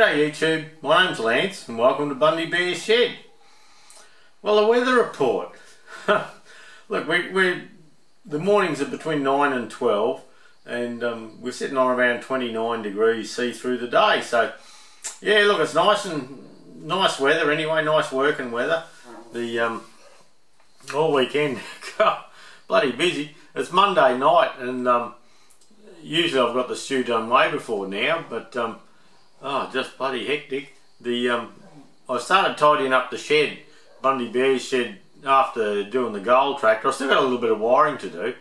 G'day YouTube, my name's Lance and welcome to Bundy Bear's Shed. Well, the weather report. Look, the mornings are between 9 and 12 and we're sitting on around 29 degrees C through the day. So yeah, look, it's nice weather anyway, nice working weather. The all weekend, bloody busy. It's Monday night and usually I've got the stew done way before now, but oh, just bloody hectic. I started tidying up the shed, Bundy Bear's shed, after doing the gold tractor. I still got a little bit of wiring to do,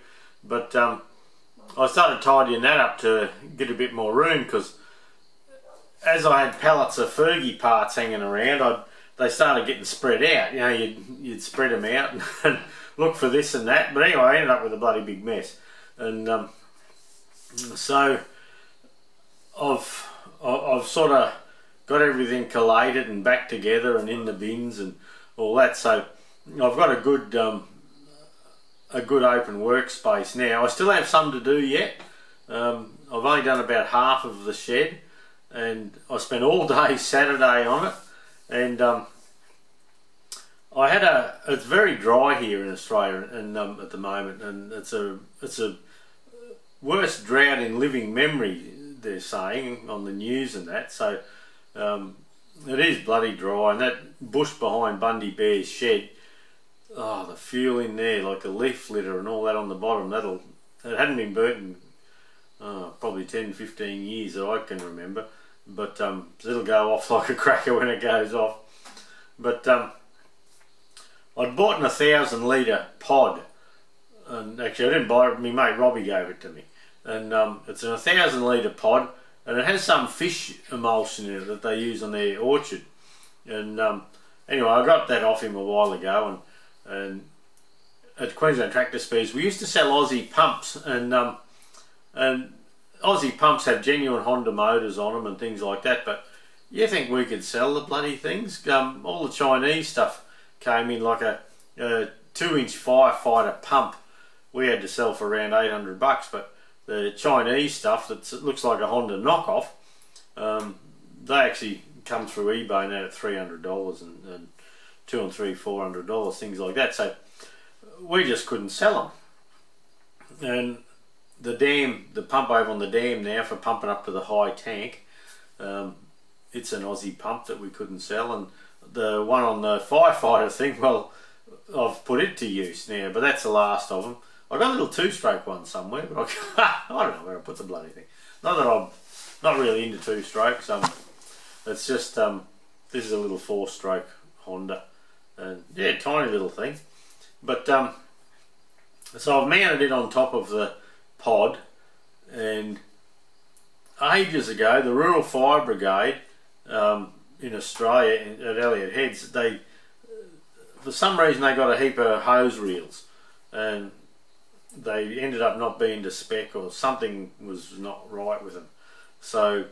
but I started tidying that up to get a bit more room, because as I had pallets of Fergie parts hanging around, they started getting spread out. You know, you'd spread them out and look for this and that. But anyway, I ended up with a bloody big mess, and so I've sort of got everything collated and back together and in the bins and all that. So I've got a good open workspace now. I still have some to do yet. I've only done about half of the shed, and I spent all day Saturday on it. And it's very dry here in Australia and at the moment, and it's a worst drought in living memory, they're saying on the news and that. So it is bloody dry, and that bush behind Bundy Bear's shed, oh, the fuel in there, like the leaf litter and all that on the bottom, it hadn't been burnt in probably 10-15 years that I can remember, but it'll go off like a cracker when it goes off. But I'd bought an 1,000 litre pod, and actually I didn't buy it, my mate Robbie gave it to me, and it's an 1,000 litre pod, and it has some fish emulsion in it that they use on their orchard. And anyway, I got that off him a while ago, and at Queensland Tractor Speeds we used to sell Aussie pumps, and Aussie pumps have genuine Honda motors on them and things like that, but you think we could sell the bloody things? All the Chinese stuff came in, like a 2-inch firefighter pump we had to sell for around 800 bucks, but the Chinese stuff that looks like a Honda knockoff, they actually come through eBay now at $300 and $200 and $400, things like that. So we just couldn't sell them. And the pump over on the dam now for pumping up to the high tank, it's an Aussie pump that we couldn't sell, and the one on the firefighter thing, well, I've put it to use now, but that's the last of them. I got a little 2-stroke one somewhere, but I don't know where I put the bloody thing. Not that I'm not really into 2-strokes. It's just this is a little 4-stroke Honda, and yeah, tiny little thing. But so I've mounted it on top of the pod, and ages ago the Rural Fire Brigade in Australia at Elliot Heads, for some reason they got a heap of hose reels, and they ended up not being to spec, or something was not right with them. So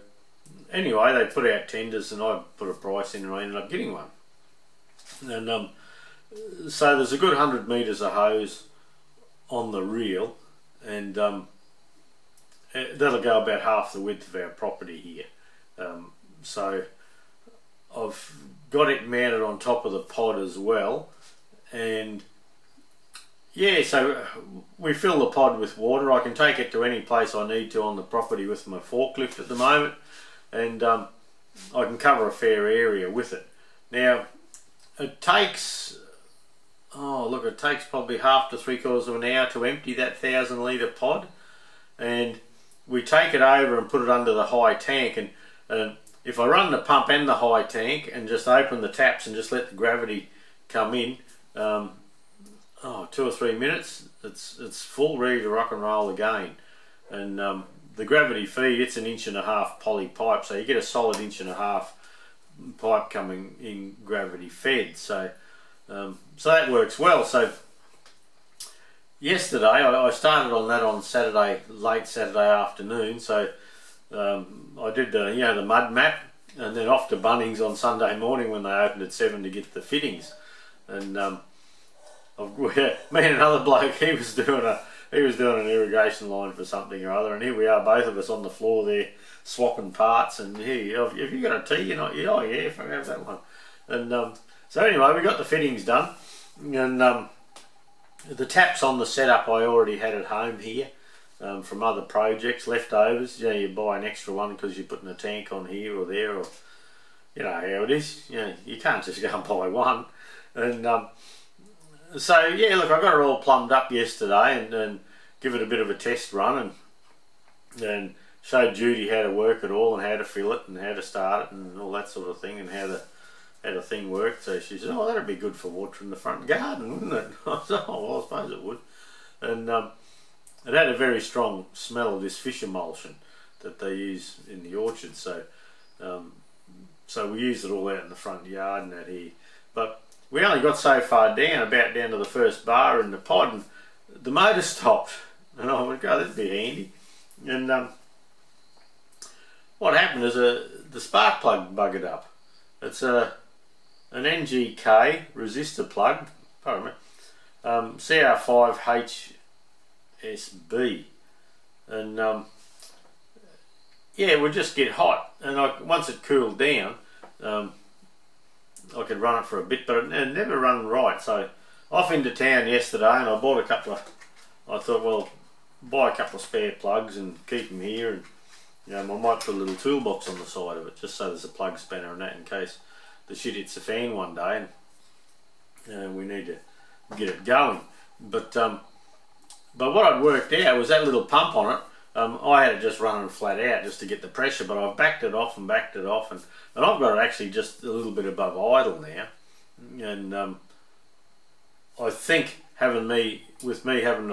anyway, they put out tenders and I put a price in and I ended up getting one. And so there's a good 100 metres of hose on the reel, and that'll go about half the width of our property here. So I've got it mounted on top of the pod as well, and yeah, so we fill the pod with water. I can take it to any place I need to on the property with my forklift at the moment, and I can cover a fair area with it. Now it takes, it takes probably half to 3/4 of an hour to empty that 1,000 litre pod, and we take it over and put it under the high tank, and if I run the pump and the high tank and just open the taps and just let the gravity come in, 2 or 3 minutes, it's full, ready to rock and roll again. And the gravity feed, it's an 1.5-inch poly pipe, so you get a solid 1.5-inch pipe coming in gravity fed. So so that works well. So yesterday I started on that on Saturday, late Saturday afternoon. So I did the mud map, and then off to Bunnings on Sunday morning when they opened at 7 to get the fittings. And me and another bloke, he was doing he was doing an irrigation line for something or other, and here we are, both of us on the floor there swapping parts. And here, have you got a tea? You're not. Oh yeah, if I have that one. And so anyway, we got the fittings done, and the taps on the setup I already had at home here. From other projects, leftovers. You buy an extra one because you're putting a tank on here or there, or you know how it is. You can't just go and buy one. And so yeah, look, I got it all plumbed up yesterday and give it a bit of a test run and showed Judy how to work it all and how to fill it and how to start it and all that sort of thing and how the thing worked. So she said, "Oh, that'd be good for watering the front garden, wouldn't it?" I said, "Oh, well, I suppose it would." And it had a very strong smell of this fish emulsion that they use in the orchard, so so we used it all out in the front yard and that here. But we only got so far down, about down to the first bar in the pod, and the motor stopped. And I went, "God, that'd be handy." And what happened is the spark plug buggered up. It's an NGK resistor plug, pardon me, CR5H SB, and yeah, it would just get hot, and once it cooled down, I could run it for a bit, but it never run right. So off into town yesterday, and I bought a couple of. I thought, well, buy a couple of spare plugs and keep them here, and I might put a little toolbox on the side of it just so there's a plug spanner and that in case the shit hits the fan one day and we need to get it going. But what I'd worked out was that little pump on it, I had it just running flat out just to get the pressure, but I've backed it off and I've got it actually just a little bit above idle now. And I think having the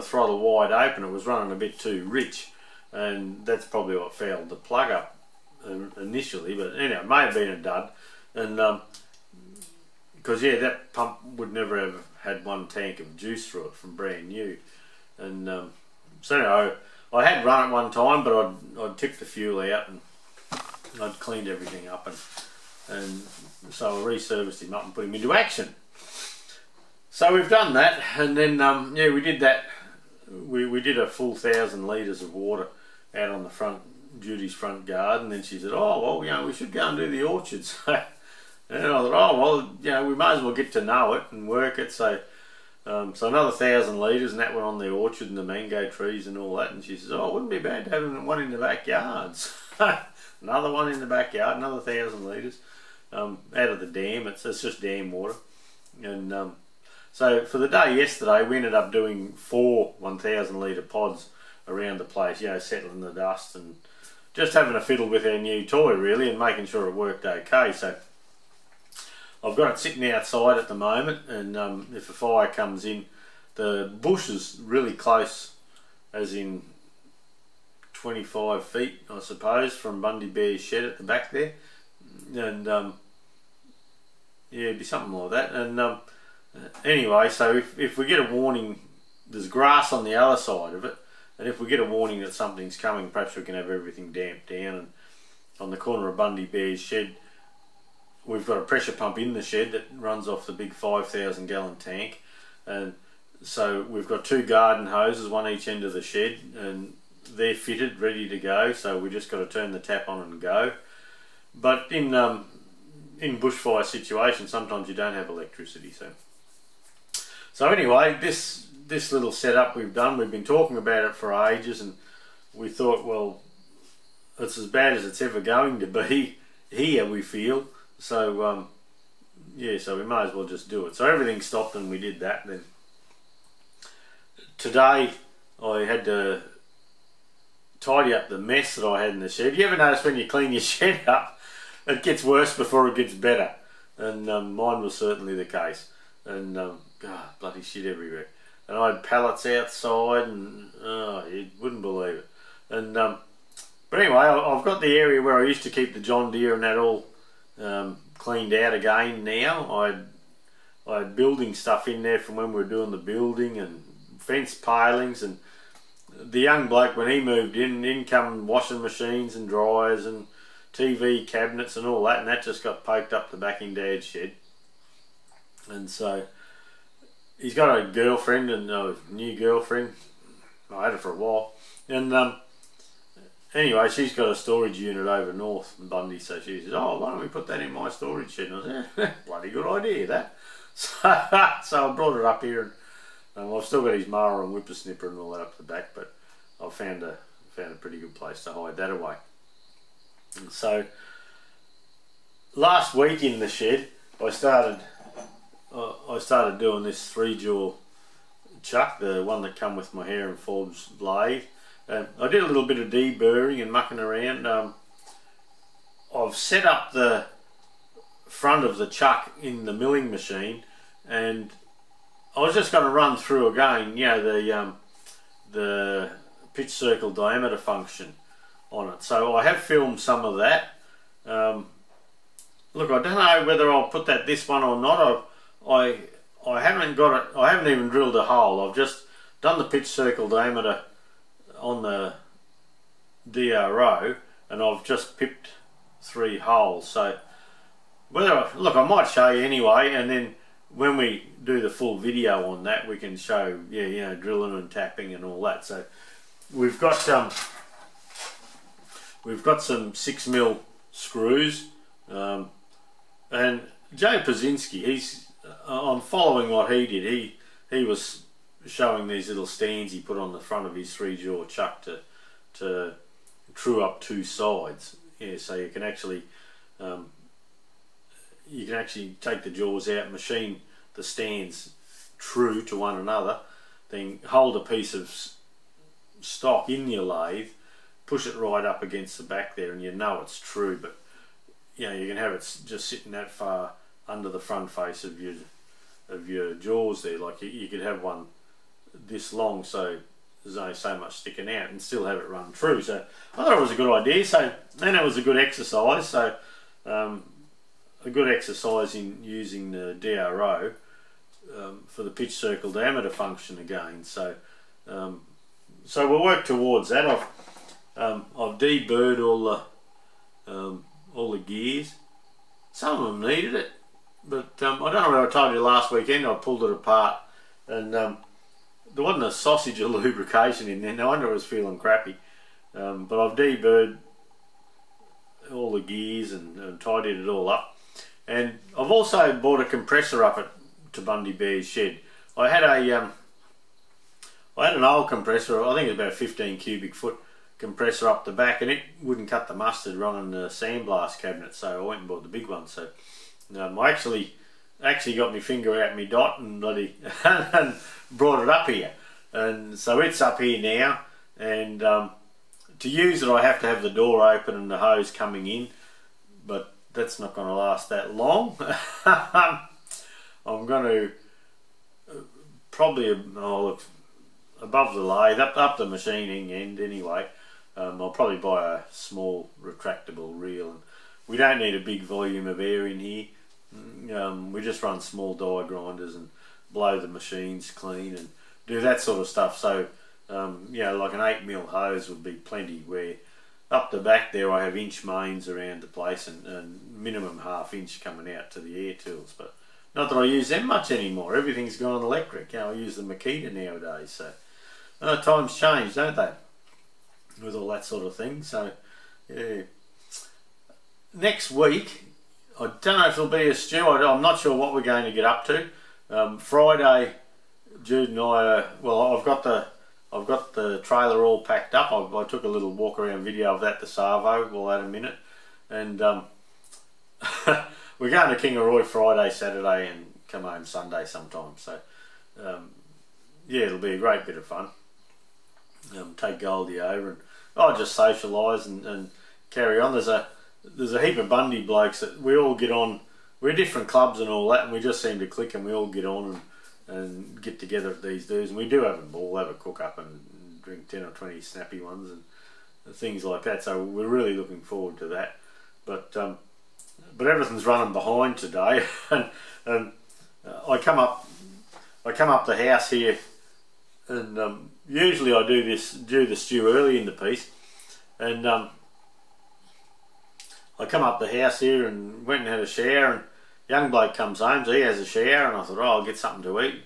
throttle wide open, it was running a bit too rich, and that's probably what fouled the plug up initially. But anyway, it may have been a dud, and because yeah, that pump would never have had one tank of juice through it from brand new. And so anyway, I had run it one time, but I'd tipped the fuel out and I'd cleaned everything up, and so I resurfaced him up and put him into action. So we've done that, and then yeah, we did that. We did a full 1,000 litres of water out on the front, Judy's front garden. And then she said, "Oh well, we should go and do the orchards." And I thought, "Oh well, we may as well get to know it and work it." So so another 1,000 litres, and that went on the orchard and the mango trees and all that. And she says, "Oh, it wouldn't be bad to have one in the backyards." Another one in the backyard, another 1,000 litres out of the dam. It's just dam water. And so for the day yesterday, we ended up doing 4 1,000 litre pods around the place, settling the dust and just having a fiddle with our new toy really, and making sure it worked okay. So I've got it sitting outside at the moment, and if a fire comes in, the bush is really close, as in 25 feet I suppose, from Bundy Bear's shed at the back there, and yeah, it'd be something like that. And anyway, so if we get a warning, there's grass on the other side of it, and if we get a warning that something's coming, perhaps we can have everything damped down. And on the corner of Bundy Bear's shed, we've got a pressure pump in the shed that runs off the big 5,000 gallon tank, and so we've got 2 garden hoses, one each end of the shed, and they're fitted, ready to go. So we just got to turn the tap on and go. But in bushfire situations, sometimes you don't have electricity. So anyway, this little setup we've done, we've been talking about it for ages, and we thought, well, it's as bad as it's ever going to be here, we feel. So yeah, so we may as well just do it. So everything stopped and we did that. Then today I had to tidy up the mess that I had in the shed. You ever notice when you clean your shed up, it gets worse before it gets better? And mine was certainly the case. And God, bloody shit everywhere. And I had pallets outside, and you wouldn't believe it. And but anyway, I've got the area where I used to keep the John Deere and that all cleaned out again now. I had building stuff in there from when we were doing the building, and fence palings, and the young bloke, when he moved in come washing machines and dryers and TV cabinets and all that, and that just got poked up the back in Dad's shed. And so he's got a girlfriend, and a new girlfriend, I had it for a while. And anyway, she's got a storage unit over north in Bundy, so she says, oh, why don't we put that in my storage shed? And I said, yeah, bloody good idea, that. So I brought it up here, and I've still got his mower and whippersnipper and all that up the back, but I've found a pretty good place to hide that away. And so last week in the shed, I started doing this 3-jaw chuck, the one that come with my hair and Forbes blade. I did a little bit of deburring and mucking around. I've set up the front of the chuck in the milling machine, and I was just going to run through again, you know, the pitch circle diameter function on it. So I have filmed some of that. Look, I don't know whether I'll put this one or not. I haven't got it. I haven't even drilled a hole. I've just done the pitch circle diameter on the DRO, and I've just pipped 3 holes. So look, I might show you anyway, and then when we do the full video on that, we can show, yeah, you know, drilling and tapping and all that. So we've got some 6mm screws, and Joe Pazinski, I'm following what he did. He was showing these little stands he put on the front of his 3-jaw chuck to true up 2 sides. Yeah, so you can actually take the jaws out, machine the stands true to one another, then hold a piece of stock in your lathe, push it right up against the back there, and you know it's true. But you know, you can have it just sitting that far under the front face of your jaws there. Like you could have one this long, so there's only so much sticking out, and still have it run true. So I thought it was a good idea. So then it was a good exercise. So a good exercise in using the DRO for the pitch circle diameter function again. So so we'll work towards that. I've deburred all the gears. Some of them needed it, but I don't know whether I told you last weekend I pulled it apart, and there wasn't a sausage of lubrication in there. No wonder it was feeling crappy. But I've deburred all the gears and tidied it all up. And I've also bought a compressor up to Bundy Bear's shed. I had an old compressor, I think it was about a 15 cubic foot compressor up the back, and it wouldn't cut the mustard running the sandblast cabinet, so I went and bought the big one. So I actually got my finger out my dot and bloody and brought it up here, and so it's up here now. And to use it, I have to have the door open and the hose coming in, but that's not going to last that long. I'm going to probably look above the lathe, up the machining end anyway. I'll probably buy a small retractable reel, and we don't need a big volume of air in here. We just run small die grinders and blow the machines clean and do that sort of stuff. So you know, like an 8mm hose would be plenty, where up the back there I have inch mains around the place, and minimum 1/2 inch coming out to the air tools. But not that I use them much anymore. Everything's gone electric. You know, I use the Makita nowadays. So times change, don't they, with all that sort of thing. So yeah, next week I don't know if it'll be a stew. I'm not sure what we're going to get up to. Friday, Jude and I I've got the trailer all packed up. I took a little walk around video of that, the Savo. We'll add a minute. And we're going to Kangaroo Friday, Saturday, and come home Sunday sometime. So yeah, it'll be a great bit of fun. Take Goldie over and just socialise and carry on. There's a heap of Bundy blokes that we all get on. We're different clubs and all that, and we just seem to click, and we all get on and get together at these dues, and we do have a ball, have a cook up and drink 10 or 20 snappy ones and things like that. So we're really looking forward to that. But everything's running behind today, and I come up the house here, and usually I do the stew early in the piece, and I come up the house here and went and had a shower, and young bloke comes home, so he has a shower, and I thought, I'll get something to eat.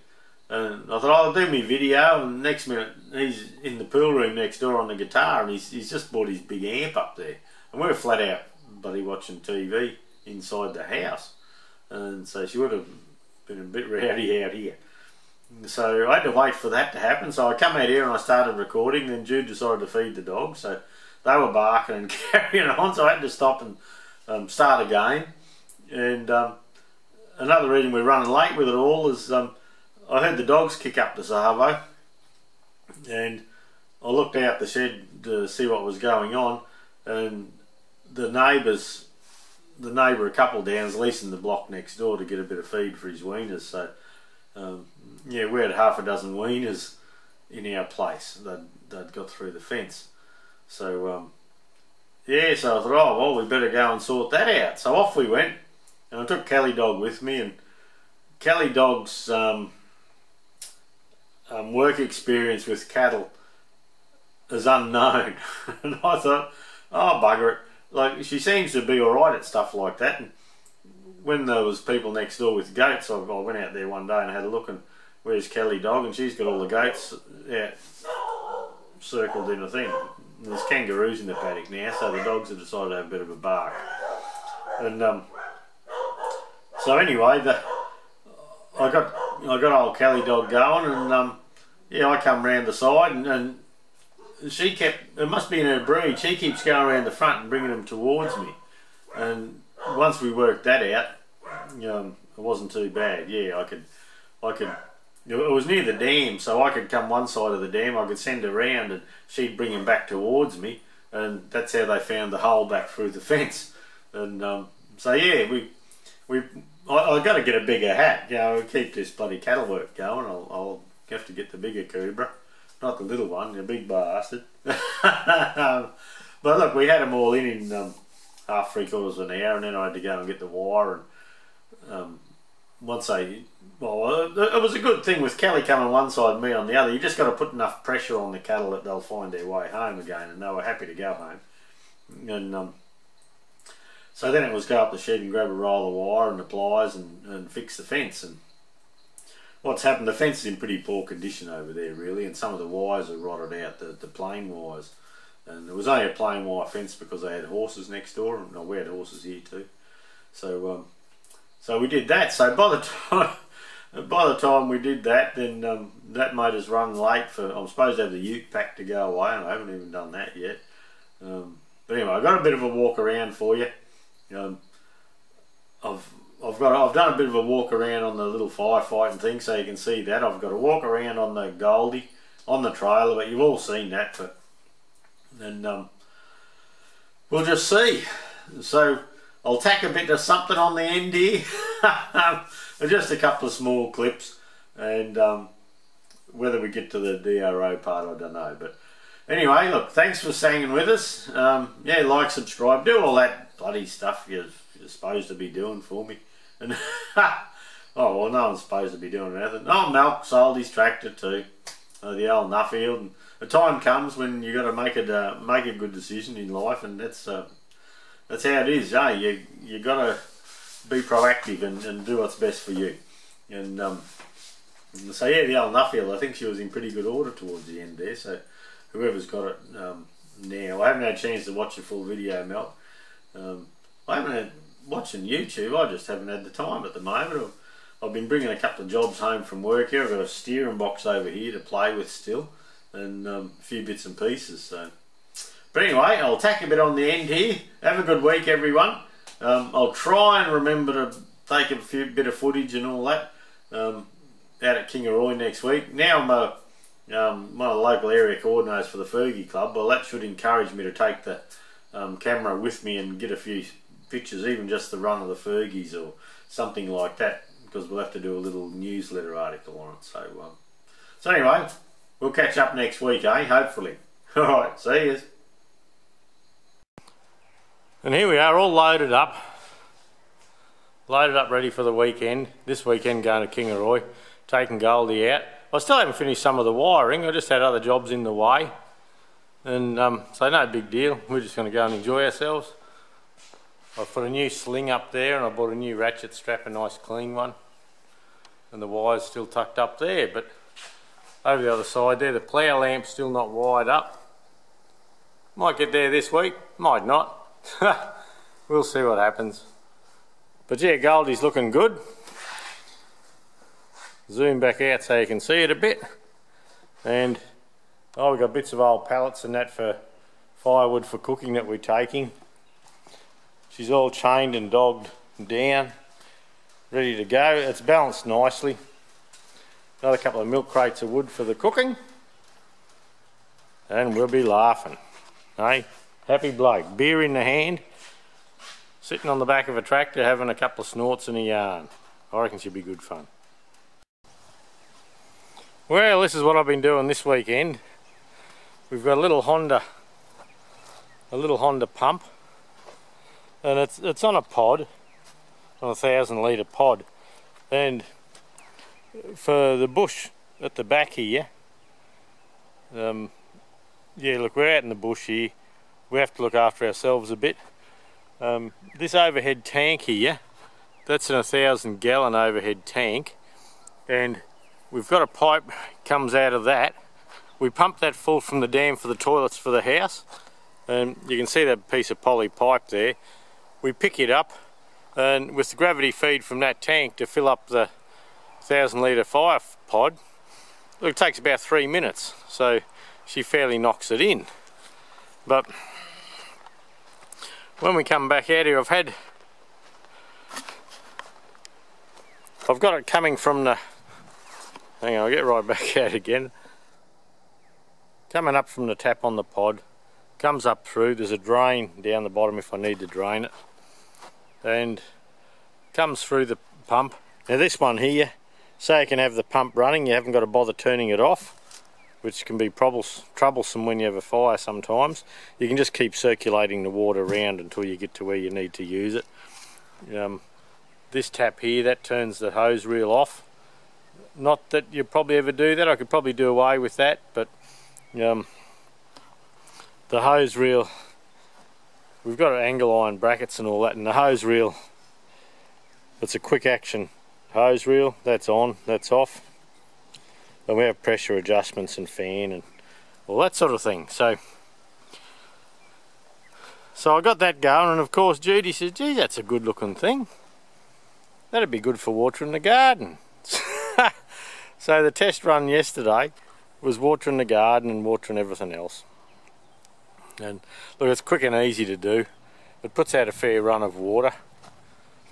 And I thought, oh, I'll do me video, and next minute he's in the pool room next door on the guitar, and he's just bought his big amp up there. And we were flat out bloody watching TV inside the house. And so she would have been a bit rowdy out here. So I had to wait for that to happen. So I come out here and I started recording, then Jude decided to feed the dogs. So they were barking and carrying on, so I had to stop and start again. And another reason we're running late with it all is I heard the dogs kick up the Savo, and I looked out the shed to see what was going on, and the neighbour a couple down is leasing the block next door to get a bit of feed for his weaners. So yeah, we had half a dozen weaners in our place. They'd got through the fence. So yeah, so I thought, oh well, we better go and sort that out. So off we went, and I took Kelly Dog with me, and Kelly Dog's work experience with cattle is unknown. And I thought, oh bugger it, like she seems to be alright at stuff like that. And when there was people next door with goats, I went out there one day and had a look, and where's Kelly Dog, and she's got all the goats out circled in a thing. And there's kangaroos in the paddock now, so the dogs have decided to have a bit of a bark. And so anyway, I got old Kelly Dog going, and yeah, I come round the side, and she kept, it must be in her breed, she keeps going around the front and bringing them towards me. And once we worked that out, it wasn't too bad. Yeah, I could, it was near the dam, so I could come one side of the dam, I could send her round, and she'd bring him back towards me, and that's how they found the hole back through the fence. And so yeah, I got to get a bigger hat, keep this bloody cattle work going. I'll have to get the bigger cobra, not the little one, the big bastard. But look, we had them all in half, 3/4 of an hour, and then I had to go and get the wire. And once it was a good thing with Kelly coming one side and me on the other. You just got to put enough pressure on the cattle that they'll find their way home again, and they were happy to go home. And so then it was go up the shed and grab a roll of wire and the pliers and fix the fence. And what's happened, the fence is in pretty poor condition over there really, and some of the wires are rotted out, the plain wires. And it was only a plain wire fence because they had horses next door, and we had horses here too. So so we did that. So by the time we did that, then that made us run late for, I'm supposed to have the ute pack to go away, and I haven't even done that yet. But anyway, I got a bit of a walk around for you. I've done a bit of a walk around on the little firefighting thing, so you can see that. I've got a walk around on the Goldie, on the trailer, but you've all seen that. And we'll just see. So I'll tack a bit of something on the end here, just a couple of small clips, and whether we get to the DRO part, I don't know. But anyway, look, thanks for staying with us. Yeah, like, subscribe, do all that bloody stuff you're supposed to be doing for me. And oh well, no one's supposed to be doing anything. Oh, Malk sold his tractor too, the old Nuffield. And the time comes when you got to make a good decision in life, and that's how it is. You got to be proactive and do what's best for you. And so yeah, the old Nuffield, I think she was in pretty good order towards the end there. So whoever's got it now, I haven't had a chance to watch the full video, Malk. I haven't had watching YouTube, I just haven't had the time at the moment. I've been bringing a couple of jobs home from work here. I've got a steering box over here to play with still, and a few bits and pieces. So, but anyway, I'll tack a bit on the end here. Have a good week, everyone. I'll try and remember to take a bit of footage and all that out at Kangaroo next week. Now I'm one of the local area coordinators for the Fergie Club. Well, that should encourage me to take the camera with me and get a few pictures, even just the run of the Fergies or something like that, because we'll have to do a little newsletter article on it. So anyway, we'll catch up next week, hopefully. Alright, see yous. And here we are, all loaded up ready for the weekend. This weekend going to Kangaroo, taking Goldie out. I still haven't finished some of the wiring, I just had other jobs in the way. And so no big deal, we're just going to go and enjoy ourselves. I've put a new sling up there, and I bought a new ratchet strap, a nice clean one. and the wire's still tucked up there, but over the other side there, the plough lamp's still not wired up. Might get there this week, might not. We'll see what happens. But yeah, Goldie's looking good. Zoom back out so you can see it a bit. And we've got bits of old pallets and that for firewood for cooking that we're taking. She's all chained and dogged down, ready to go. It's balanced nicely. Another couple of milk crates of wood for the cooking, and we'll be laughing. Hey, happy bloke, beer in the hand, sitting on the back of a tractor having a couple of snorts and a yarn. I reckon she'll be good fun. Well, this is what I've been doing this weekend. We've got a little Honda pump, and it's on a pod, on a 1,000 litre pod, and for the bush at the back here, yeah, look, we're out in the bush here. We have to look after ourselves a bit. This overhead tank here, that's an 1,000 gallon overhead tank, and we've got a pipe comes out of that. We pump that full from the dam for the toilets for the house, and you can see that piece of poly pipe there. We pick it up, and with the gravity feed from that tank to fill up the 1,000 litre fire pod, it takes about 3 minutes, so she fairly knocks it in. But when we come back out here, I've got it coming from the, hang on, I'll get right back out again. Coming up from the tap on the pod, comes up through, there's a drain down the bottom if I need to drain it, and comes through the pump. Now this one here, so you can have the pump running, you haven't got to bother turning it off, which can be troublesome when you have a fire sometimes. You can just keep circulating the water around until you get to where you need to use it. This tap here, that turns the hose reel off. Not that you probably ever do that, I could probably do away with that, but the hose reel, we've got angle iron brackets and all that, and the hose reel, it's a quick action hose reel. That's on, that's off, and we have pressure adjustments and fan and all that sort of thing. So I got that going, and of course Judy says, gee, that's a good looking thing, that'd be good for watering the garden. So the test run yesterday was watering the garden and watering everything else. And look, it's quick and easy to do. It puts out a fair run of water.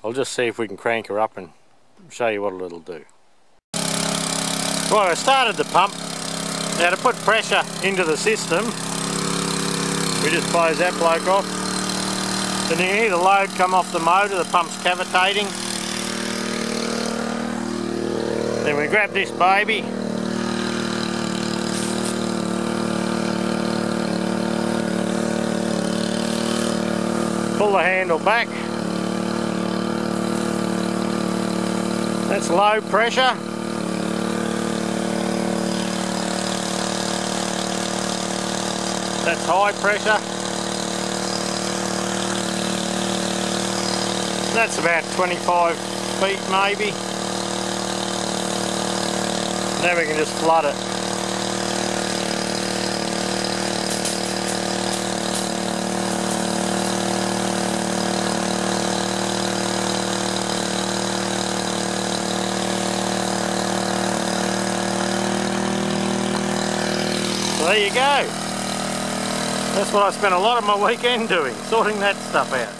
I'll just see if we can crank her up and show you what it'll do. Right, I started the pump. Now to put pressure into the system, we just close that bloke off. Then you hear the load come off the motor, the pump's cavitating. Then we grab this baby, pull the handle back. That's low pressure. That's high pressure. That's about 25 feet maybe. Now we can just flood it. So there you go. That's what I spent a lot of my weekend doing, sorting that stuff out.